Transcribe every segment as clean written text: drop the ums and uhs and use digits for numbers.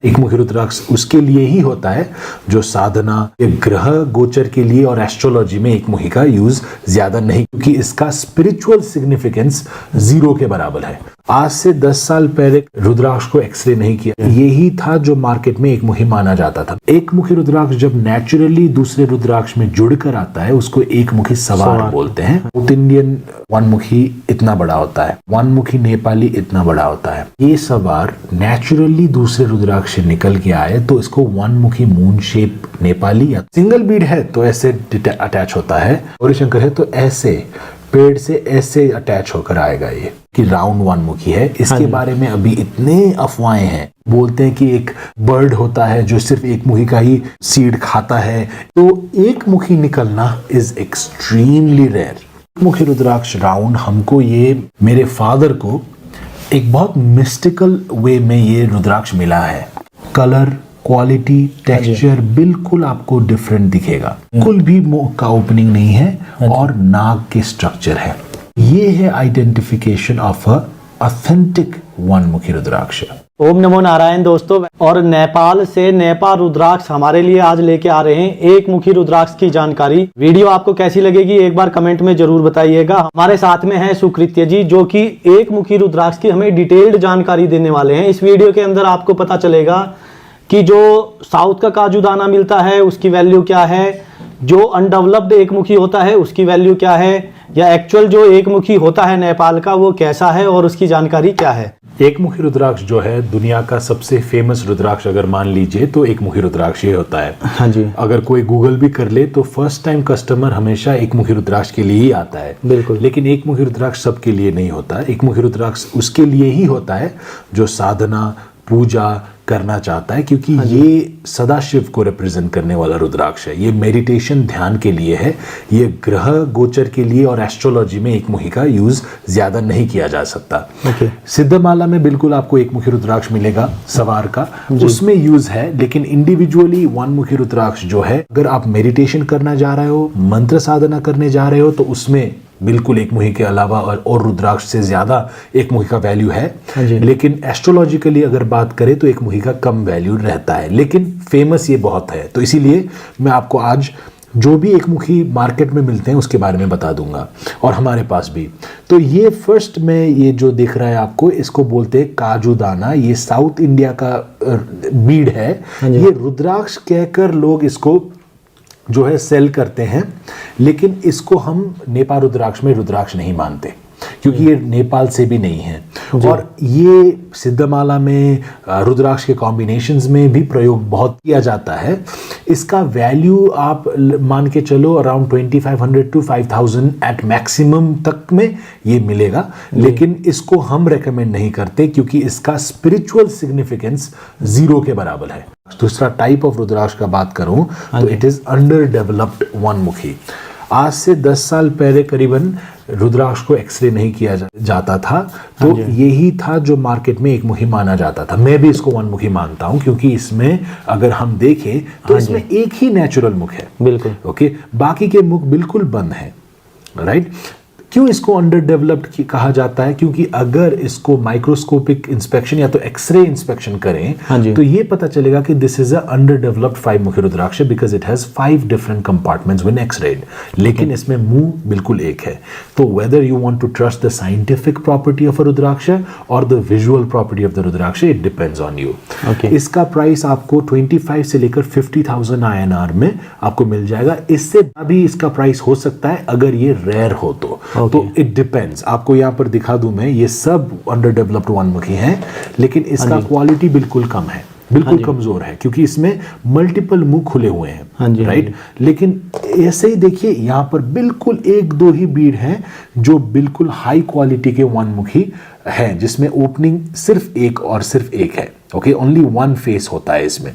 एक मुखी रुद्राक्ष उसके लिए ही होता है जो साधना या ग्रह गोचर के लिए और एस्ट्रोलॉजी में एक मुखी का यूज ज्यादा नहीं, क्योंकि इसका स्पिरिचुअल सिग्निफिकेंस 0 के बराबर है। आज से 10 साल पहले रुद्राक्ष को एक्सरे नहीं किया, यही था जो मार्केट में एक मुखी माना जाता था। एक मुखी रुद्राक्ष जब नेचुरली दूसरे रुद्राक्ष में जुड़कर आता है उसको एक मुखी सवार बोलते हैं। साउथ इंडियन वन मुखी इतना बड़ा होता है, वन मुखी नेपाली इतना बड़ा होता है। ये सवार नेचुरली दूसरे रुद्राक्ष से निकल के आए तो इसको वन मुखी मून शेप नेपाली, या सिंगल बीड है तो ऐसे अटैच होता है, और शंकर है तो ऐसे पेड़ से ऐसे अटैच होकर आएगा ये कि राउंड वन मुखी है। इसके बारे में अभी इतने अफवाहें हैं, बोलते हैं कि एक बर्ड होता है जो सिर्फ एक मुखी का ही सीड खाता है, तो एक मुखी निकलना इज एक्सट्रीमली रेयर। मुखी रुद्राक्ष राउंड हमको ये मेरे फादर को एक बहुत मिस्टिकल वे में ये रुद्राक्ष मिला है। कलर, क्वालिटी, टेक्सचर बिल्कुल आपको डिफरेंट दिखेगा। कुल भी मुख का ओपनिंग नहीं है और नाग के स्ट्रक्चर है। ये है identification of a authentic one मुखी रुद्राक्ष। ओम नमो नारायण दोस्तों, और नेपाल से नेपाल रुद्राक्ष हमारे लिए आज लेके आ रहे हैं एक मुखी रुद्राक्ष की जानकारी। वीडियो आपको कैसी लगेगी एक बार कमेंट में जरूर बताइएगा। हमारे साथ में है सुकृत्य जी जो कि एक मुखी रुद्राक्ष की हमें डिटेल्ड जानकारी देने वाले हैं। इस वीडियो के अंदर आपको पता चलेगा कि जो साउथ का काजू दाना मिलता है उसकी वैल्यू क्या है, जो अनडेवलप्ड एक मुखी होता है उसकी वैल्यू क्या है, या एक्चुअल जो एक मुखी होता है नेपाल का वो कैसा है और उसकी जानकारी क्या है। एक मुखी रुद्राक्ष जो है दुनिया का सबसे फेमस रुद्राक्ष अगर मान लीजिए तो एक मुखी रुद्राक्ष ये होता है। हाँ जी। अगर कोई गूगल भी कर ले तो फर्स्ट टाइम कस्टमर हमेशा एक मुखी रुद्राक्ष के लिए ही आता है। बिल्कुल। लेकिन एक मुखी रुद्राक्ष सबके लिए नहीं होता। एक मुखी रुद्राक्ष उसके लिए ही होता है जो साधना पूजा करना चाहता है, क्योंकि ये सदाशिव को रिप्रेजेंट करने वाला रुद्राक्ष है। ये मेडिटेशन ध्यान के लिए है। ये ग्रह गोचर के लिए और एस्ट्रोलॉजी में एक मुखी का यूज ज्यादा नहीं किया जा सकता। सिद्धमाला में बिल्कुल आपको एक मुखी रुद्राक्ष मिलेगा सवार का, उसमें यूज है। लेकिन इंडिविजुअली वन मुखी रुद्राक्ष जो है, अगर आप मेडिटेशन करना जा रहे हो, मंत्र साधना करने जा रहे हो, तो उसमें बिल्कुल एक मुखी के अलावा और रुद्राक्ष से ज्यादा एक मुखी का वैल्यू है। लेकिन एस्ट्रोलॉजिकली अगर बात करें तो एक मुखी का कम वैल्यू रहता है, लेकिन फेमस ये बहुत है। तो इसीलिए मैं आपको आज जो भी एक मुखी मार्केट में मिलते हैं उसके बारे में बता दूंगा, और हमारे पास भी। तो ये फर्स्ट में ये जो दिख रहा है आपको, इसको बोलते हैं काजू दाना। ये साउथ इंडिया का बीड है। ये रुद्राक्ष कहकर लोग इसको जो है सेल करते हैं, लेकिन इसको हम नेपाल रुद्राक्ष में रुद्राक्ष नहीं मानते, क्योंकि ये नेपाल से भी नहीं है। और ये सिद्धमाला में रुद्राक्ष के कॉम्बिनेशंस में भी प्रयोग बहुत किया जाता है। इसका वैल्यू आप मान के चलो अराउंड 2500 to 5000 एट मैक्सिमम तक में ये मिलेगा, लेकिन इसको हम रेकमेंड नहीं करते क्योंकि इसका स्पिरिचुअल सिग्निफिकेंस 0 के बराबर है। दूसरा टाइप ऑफ रुद्राक्ष का बात करूं तो it is under developed one मुखी। आज से 10 साल पहले करीबन रुद्राक्ष को एक्सरे नहीं किया जाता था, तो यही था जो मार्केट में एक मुखी माना जाता था। मैं भी इसको वन मुखी मानता हूं, क्योंकि इसमें अगर हम देखें तो इसमें एक ही नेचुरल मुख है। बिल्कुल। ओके, बाकी के मुख बिल्कुल बंद है। राइट। क्यों इसको अंडर डेवलप्ड कहा जाता है? क्योंकि अगर इसको माइक्रोस्कोपिक इंस्पेक्शन या तो एक्सरे इंस्पेक्शन करें तो ये पता चलेगा कि this is a under developed 5 mukhi rudraksha, because it has 5 different compartments when x-rayed. लेकिन इसमें मुंह बिल्कुल एक है। तो whether you want to trust the scientific property of a rudraksha और the visual property of the rudraksha, it depends on you. इसका price आपको 25 से लेकर 50,000 INR में आपको मिल जाएगा। इससे भी इसका प्राइस हो सकता है अगर ये रेयर हो तो। तो इट डिपेंड्स। आपको यहाँ पर दिखा दूं मैं, ये सब अंडर डेवलप्ड वन मुखी हैं, लेकिन इसका क्वालिटी बिल्कुल कम है, बिल्कुल कमजोर है, क्योंकि इसमें मल्टीपल मुंह खुले हुए हैं। राइट। लेकिन ऐसे ही देखिए यहाँ पर बिल्कुल 1-2 ही बीड हैं जो बिल्कुल हाई क्वालिटी के वन मुखी हैं, जिसमें ओपनिंग सिर्फ एक और सिर्फ एक है। ओके, ओनली वन फेस होता है इसमें।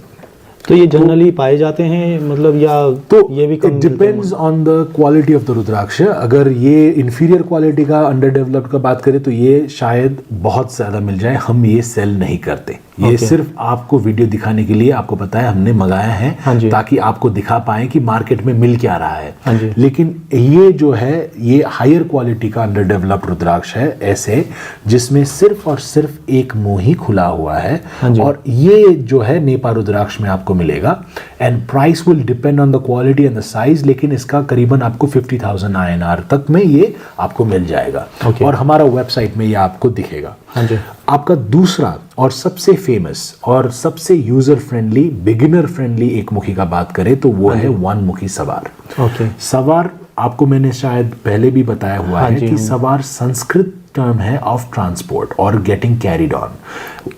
तो ये जनरली पाए जाते हैं, मतलब, या तो ये भी it depends on the quality of the rudraksha. अगर ये इंफीरियर क्वालिटी का अंडर डेवलप्ड का बात करें तो ये शायद बहुत ज्यादा मिल जाए, हम ये सेल नहीं करते। ये Okay. सिर्फ आपको वीडियो दिखाने के लिए आपको पता है हमने मंगाया हाँ है जी। ताकि आपको दिखा पाएं कि मार्केट में मिल क्या रहा है। हाँ जी। लेकिन ये जो है ये हायर क्वालिटी का अंडर डेवलप्ड रुद्राक्ष है, ऐसे जिसमें सिर्फ और सिर्फ एक मुंह ही खुला हुआ है। हाँ जी। और ये जो है नेपाल रुद्राक्ष में आपको मिलेगा and price will depend on the quality and the size, लेकिन इसका करीबन आपको 50,000 INR तक में ये आपको मिल जाएगा। Okay. और हमारा वेबसाइट में ये आपको दिखेगा। हाँ जी। आपका दूसरा और सबसे फेमस और सबसे यूजर फ्रेंडली, बिगिनर फ्रेंडली एक मुखी का बात करें तो वो है वन मुखी सवार। ओके। सवार आपको मैंने शायद पहले भी बताया हुआ हाँ है जी, कि हाँ। सवार संस्कृत टर्म है ऑफ ट्रांसपोर्ट और गेटिंग कैरिड ऑन।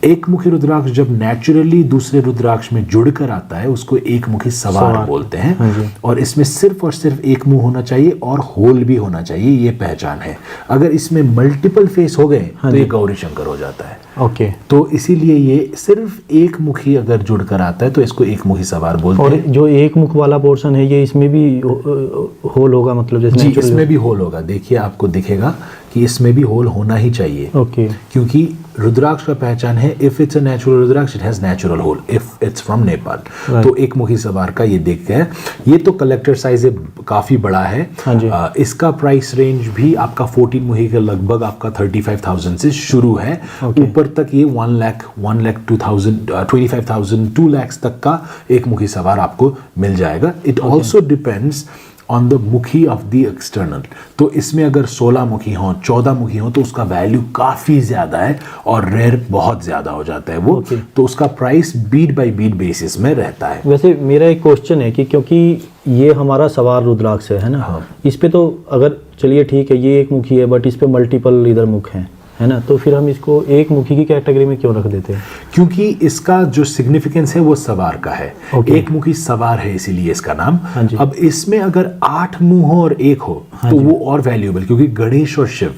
एक मुखी रुद्राक्ष जब नेचुरली दूसरे रुद्राक्ष में जुड़कर आता है उसको एक मुखी सवार बोलते हाँ हैं। जी। और इसमें सिर्फ और सिर्फ एक मुंह होना चाहिए और होल भी होना चाहिए, ये पहचान है। अगर इसमें मल्टीपल फेस हो गए तो ये गौरी शंकर हो जाता है। ओके। तो इसीलिए ये सिर्फ एक मुखी अगर जुड़कर आता है तो इसको एक मुखी सवार बोलते और हैं। जो एक मुख वाला पोर्शन है ये इसमें भी होल होगा, मतलब जैसे जी, natural- इसमें भी होल होगा। देखिए आपको दिखेगा कि इसमें भी होल होना ही चाहिए। ओके। क्योंकि रुद्राक्ष का पहचान है if it's a natural rudraksha it has natural hole, if it's from Nepal. Right. तो एक मुखी सवार का ये देखते हैं। ये तो कलेक्टर साइज काफी बड़ा है। हाँ जी। इसका प्राइस रेंज भी आपका 14 मुखी के लगभग आपका 35,000 से शुरू है। Okay. ऊपर तक ये 1 लाख 25,000 2 लाख तक का एक मुखी सवार आपको मिल जाएगा। It also depends on the मुखी ऑफ द एक्सटर्नल। तो इसमें अगर 16 मुखी हों 14 मुखी हों तो उसका वैल्यू काफ़ी ज़्यादा है और रेयर बहुत ज़्यादा हो जाता है वो। Okay. तो उसका price beat by beat basis में रहता है। वैसे मेरा एक क्वेश्चन है कि क्योंकि ये हमारा सवार रुद्राक्ष है ना, हाँ। इस पे तो अगर चलिए ठीक है ये एक मुखी है बट इस पे मल्टीपल इधर मुख हैं, है ना, तो फिर हम इसको एक मुखी की कैटेगरी में क्यों रख देते हैं? क्योंकि इसका जो सिग्निफिकेंस है वो सवार का है। Okay. एक मुखी सवार है इसीलिए इसका नाम। हाँ जी। अब इसमें अगर 8 मुंह हो और एक हो तो वो और वैल्यूएबल, क्योंकि गणेश और शिव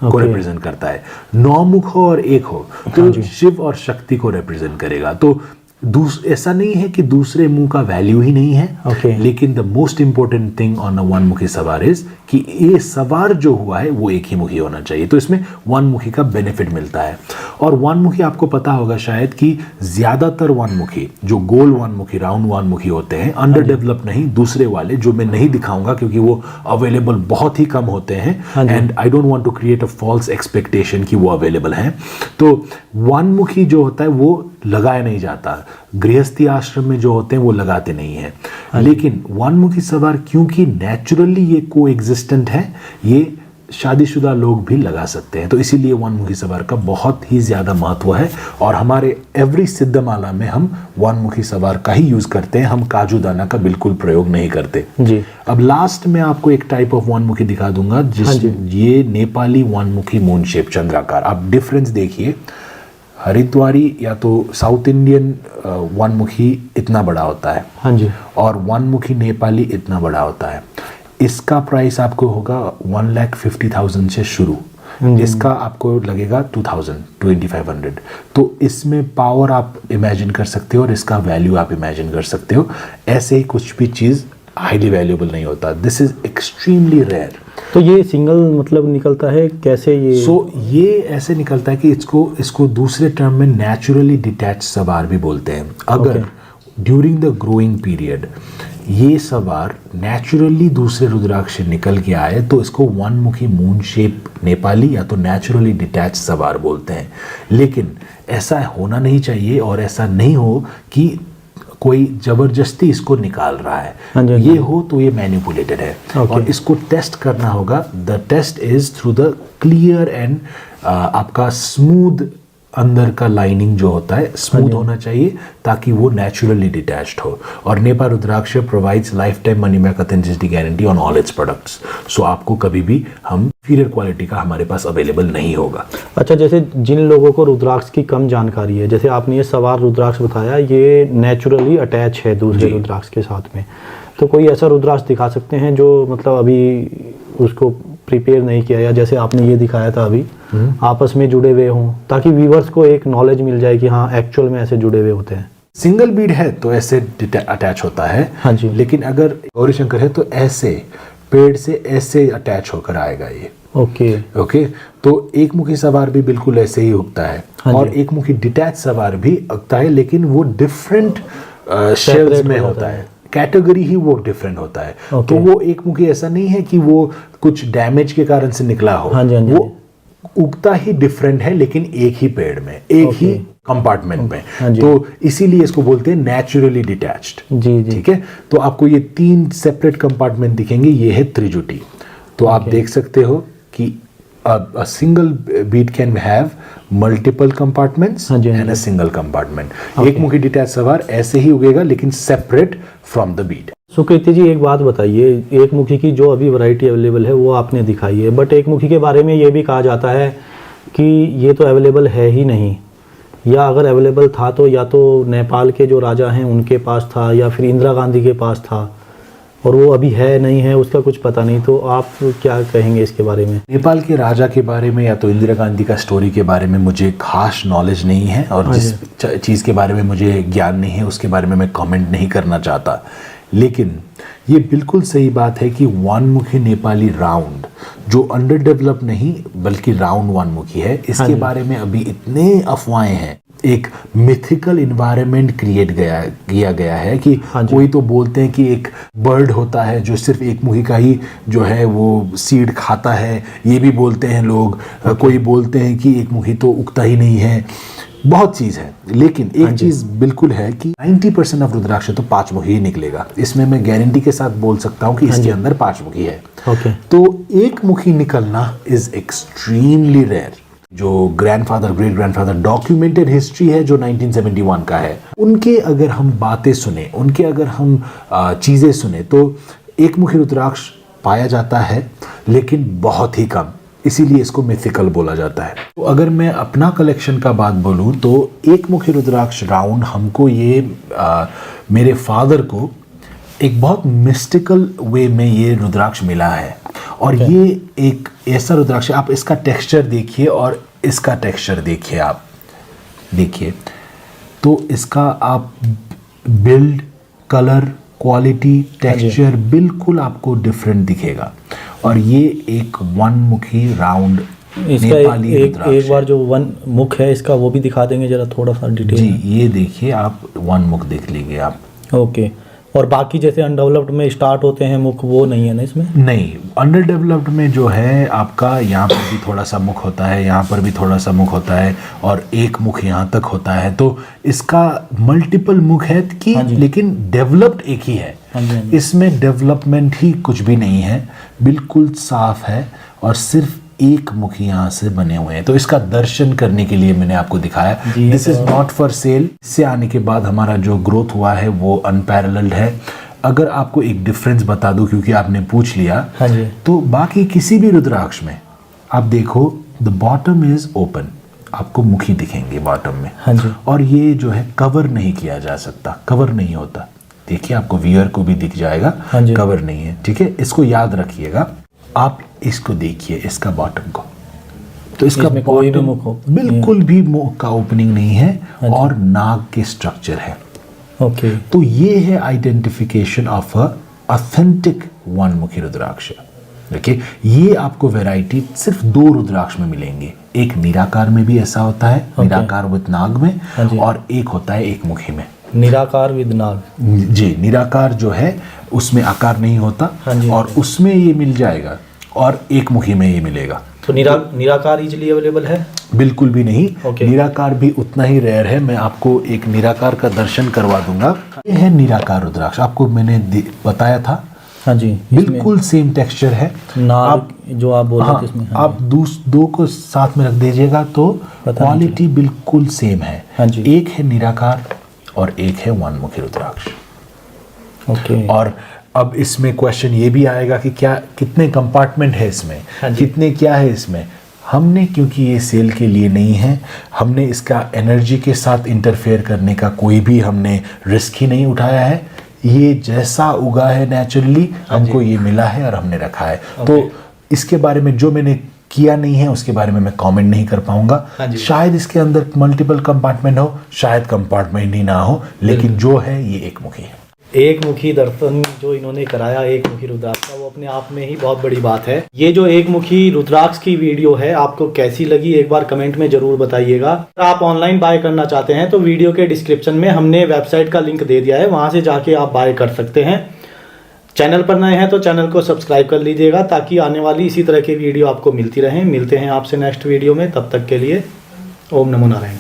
को Okay. रिप्रेजेंट करता है। 9 मुख हो और एक हो तो शिव और शक्ति को रिप्रेजेंट करेगा। तो ऐसा नहीं है कि दूसरे मुंह का वैल्यू ही नहीं है। Okay. लेकिन the most important thing on a one मुखी सवार इज कि ये सवार जो हुआ है वो एक ही मुखी होना चाहिए। तो इसमें वन मुखी का बेनिफिट मिलता है। और वन मुखी आपको पता होगा शायद कि ज्यादातर वन मुखी जो गोल वन मुखी, राउंड वन मुखी होते हैं, अंडर डेवलप नहीं, दूसरे वाले जो मैं नहीं दिखाऊंगा क्योंकि वो अवेलेबल बहुत ही कम होते हैं and I don't want to create a false expectation कि वो अवेलेबल हैं। तो वन मुखी जो होता है वो लगाया नहीं जाता। गृहस्थी आश्रम में जो होते हैं वो लगाते नहीं है। लेकिन वन मुखी सवार क्योंकि नेचुरली ये को एग्जिस्टेंट है, ये शादीशुदा लोग भी लगा सकते हैं। तो इसीलिए वन मुखी सवार का बहुत ही ज्यादा महत्व है। और हमारे एवरी सिद्धमाला में हम वन मुखी सवार का ही यूज करते हैं, हम काजू दाना का बिल्कुल प्रयोग नहीं करते। जी। अब लास्ट में आपको एक टाइप ऑफ वन मुखी दिखा दूंगा जिस ये नेपाली वन मुखी मून शेप चंद्राकार। आप डिफरेंस देखिए, हरिद्वारी या तो साउथ इंडियन वन मुखी इतना बड़ा होता है हाँ जी। और वन मुखी नेपाली इतना बड़ा होता है। इसका प्राइस आपको होगा 1,50,000 से शुरू, इसका आपको लगेगा 2,2500। तो इसमें पावर आप इमेजिन कर सकते हो और इसका वैल्यू आप इमेजिन कर सकते हो। ऐसे ही कुछ भी चीज़ हाईली वैल्यूएबल नहीं होता। This is extremely rare. तो ये सिंगल मतलब निकलता है कैसे ये? ये ऐसे निकलता है कि इसको दूसरे टर्म में नेचुरली डिटैच सवार भी बोलते हैं। अगर ड्यूरिंग द ग्रोइंग पीरियड ये सवार नेचुरली दूसरे रुद्राक्ष से निकल के आए तो इसको वन मुखी मून शेप नेपाली या तो नेचुरली डिटैच सवार बोलते हैं। लेकिन ऐसा होना नहीं चाहिए और ऐसा नहीं हो कि कोई जबरदस्ती इसको निकाल रहा है। हाँ जी। ये हो तो ये मैनिपुलेटेड है। और इसको टेस्ट करना होगा। The test is through the clear and आपका स्मूथ अंदर का लाइनिंग जो होता है स्मूथ होना चाहिए ताकि वो नेचुरली डिटैच्ड हो। और Nepal Rudraksha provides life time money back authenticity guarantee on all its products. So आपको कभी भी हम इंफीरियर क्वालिटी का हमारे पास अवेलेबल नहीं होगा। अच्छा, जैसे जिन लोगों को रुद्राक्ष की कम जानकारी है, जैसे आपने ये सवार रुद्राक्ष बताया, ये नेचुरली अटैच है दूसरे रुद्राक्ष के साथ में, तो कोई ऐसा रुद्राक्ष दिखा सकते हैं जो मतलब अभी उसको प्रिपेयर नहीं किया या जैसे आपने ये दिखाया था अभी आपस में जुड़े हुए हों, ताकि व्यूवर्स को एक नॉलेज मिल जाए कि हाँ एक्चुअल में ऐसे जुड़े हुए होते हैं। सिंगल बीड है तो ऐसे अटैच होता है। हाँ जी। लेकिन अगर गौरी शंकर है तो ऐसे पेड़ से ऐसे अटैच होकर आएगा ये। ओके। ओके, तो एक मुखी सवार भी बिल्कुल ऐसे ही उगता है। हाँ जी। और एक मुखी डिटैच सवार भी उगता है, लेकिन वो डिफरेंट शेल्स में हो होता जाता है, कैटेगरी ही वो डिफरेंट होता है। ओके। तो वो एक मुखी ऐसा नहीं है कि वो कुछ डैमेज के कारण से निकला हो। हाँ जी, हाँ जी, वो उगता ही डिफरेंट है, लेकिन एक ही पेड़ में, एक ही कंपार्टमेंट में। हाँ जी। तो इसीलिए इसको बोलते हैं नेचुरली डिटैच्ड। जी जी। ठीक है, तो आपको ये 3 सेपरेट कंपार्टमेंट दिखेंगे। ये है त्रिजुटी। तो आप देख सकते हो कि a single bead can have multiple compartments हाँ जी, हाँ and a ji. single compartment। एक मुखी डिटैच सवार ऐसे ही उगेगा, लेकिन सेपरेट फ्रॉम द बीड। सुकृति जी एक बात बताइए, एक मुखी की जो अभी वैरायटी अवेलेबल है वो आपने दिखाई है, बट एक मुखी के बारे में ये भी कहा जाता है कि ये तो अवेलेबल है ही नहीं, या अगर अवेलेबल था तो या तो नेपाल के जो राजा हैं उनके पास था या फिर इंदिरा गांधी के पास था, और वो अभी है नहीं है उसका कुछ पता नहीं। तो आप क्या कहेंगे इसके बारे में? नेपाल के राजा के बारे में या तो इंदिरा गांधी का स्टोरी के बारे में मुझे खास नॉलेज नहीं है, और जिस चीज़ के बारे में मुझे ज्ञान नहीं है उसके बारे में मैं कमेंट नहीं करना चाहता। लेकिन ये बिल्कुल सही बात है कि वन मुखी नेपाली राउंड जो अंडर डेवलप नहीं बल्कि राउंड वन मुखी है, इसके बारे में अभी इतने अफवाहें हैं। एक मिथिकल इन्वायरमेंट क्रिएट किया गया है कि कोई तो बोलते हैं कि एक बर्ड होता है जो सिर्फ एक मुखी का ही जो है वो सीड खाता है, ये भी बोलते हैं लोग। कोई बोलते हैं कि एक मुखी तो उगता ही नहीं है। बहुत चीज़ है, लेकिन एक चीज़ बिल्कुल है कि 90% ऑफ रुद्राक्ष तो 5 मुखी ही निकलेगा। इसमें मैं गारंटी के साथ बोल सकता हूँ कि इसके अंदर 5 मुखी है। ओके। तो एक मुखी निकलना इज एक्सट्रीमली रेयर। जो grandfather great grandfather documented history है जो 1971 का है, उनके अगर हम बातें सुने, उनके अगर हम चीज़ें सुने, तो एक मुखी रुद्राक्ष पाया जाता है, लेकिन बहुत ही कम। इसीलिए इसको मिथिकल बोला जाता है। तो अगर मैं अपना कलेक्शन का बात बोलूँ तो एक मुखी रुद्राक्ष राउंड हमको ये मेरे फादर को एक बहुत मिस्टिकल वे में ये रुद्राक्ष मिला है। और ये एक ऐसा रुद्राक्ष, आप इसका टेक्सचर देखिए और इसका टेक्सचर देखिए, आप देखिए तो इसका आप बिल्ड, कलर, क्वालिटी, टेक्सचर बिल्कुल आपको डिफरेंट दिखेगा। और ये एक वन मुखी राउंड इसका एक बार जो वन मुख है इसका वो भी दिखा देंगे जरा थोड़ा सा डिटेल। जी, ये देखिए, आप वन मुख देख लीजिए आप। ओके। और बाकी जैसे अनडेवलप्ड में स्टार्ट होते हैं मुख, वो नहीं है ना इसमें? नहीं, अंडर डेवलप्ड में जो है आपका यहाँ पर भी थोड़ा सा मुख होता है, यहाँ पर भी थोड़ा सा मुख होता है, और एक मुख यहाँ तक होता है। तो इसका मल्टीपल मुख है कि लेकिन डेवलप्ड एक ही है। इसमें डेवलपमेंट ही कुछ भी नहीं है, बिल्कुल साफ है, और सिर्फ एक मुख यहाँ से बने हुए हैं। तो इसका दर्शन करने के लिए मैंने आपको दिखाया। This is not for sale. इससे आने के बाद हमारा जो ग्रोथ हुआ है वो अनपैरेलल्ड है। अगर आपको एक डिफरेंस बता दूं, क्योंकि आपने पूछ लिया, तो बाकी किसी भी रुद्राक्ष में आप देखो द बॉटम इज ओपन, आपको मुखी दिखेंगे बॉटम में। और ये जो है कवर नहीं किया जा सकता, कवर नहीं होता। देखिए, आपको वियर को भी दिख जाएगा, कवर नहीं है। ठीक है, इसको याद रखिएगा। आप इसको देखिए, इसका बॉटम को, तो इसका कोई भी मुख बिल्कुल भी मुख का ओपनिंग नहीं है, और नाग के स्ट्रक्चर है। ओके। तो ये है identification of a authentic one मुखी रुद्राक्ष। देखिए, ये आपको वैरायटी सिर्फ 2 रुद्राक्ष में मिलेंगे। एक निराकार में भी ऐसा होता है, निराकार विद नाग में, और एक होता है एक मुखी में, निराकार विद नाग। जी, निराकार जो है उसमें आकार नहीं होता, और उसमें ये मिल जाएगा, और एक मुखी में ये मिलेगा। तो निराकार इजीली अवेलेबल है? बिल्कुल भी नहीं। निराकार भी उतना ही रेयर है। मैं आपको एक निराकार का दर्शन करवा दूंगा। ये है निराकार रुद्राक्ष, आपको मैंने बताया था। हाँ जी, बिल्कुल सेम टेक्सचर है। आप जो आप बोल रहे थे इसमें, आप 2 को साथ में रख दीजिएगा तो क्वालिटी बिल्कुल सेम है। एक है निराकार और एक है वन मुखी रुद्राक्ष। ओके। और अब इसमें क्वेश्चन ये भी आएगा कि क्या कितने कंपार्टमेंट है इसमें, कितने क्या है इसमें। हमने, क्योंकि ये सेल के लिए नहीं है, हमने इसका एनर्जी के साथ इंटरफेयर करने का कोई भी हमने रिस्क ही नहीं उठाया है। ये जैसा उगा है नेचुरली, हमको ये मिला है और हमने रखा है। तो इसके बारे में जो मैंने किया नहीं है उसके बारे में मैं कमेंट नहीं कर पाऊंगा। शायद इसके अंदर मल्टीपल कंपार्टमेंट हो, शायद कंपार्टमेंट ही ना हो, लेकिन जो है ये एक मुखी है। एक मुखी दर्शन जो इन्होंने कराया एक मुखी रुद्राक्ष का, वो अपने आप में ही बहुत बड़ी बात है। ये जो एक मुखी रुद्राक्ष की वीडियो है आपको कैसी लगी एक बार कमेंट में जरूर बताइएगा। अगर आप ऑनलाइन बाय करना चाहते हैं तो वीडियो के डिस्क्रिप्शन में हमने वेबसाइट का लिंक दे दिया है, वहां से जाके आप बाय कर सकते हैं। चैनल पर नए हैं तो चैनल को सब्सक्राइब कर लीजिएगा ताकि आने वाली इसी तरह की वीडियो आपको मिलती रहें। मिलते हैं आपसे नेक्स्ट वीडियो में, तब तक के लिए ओम नमो नारायण।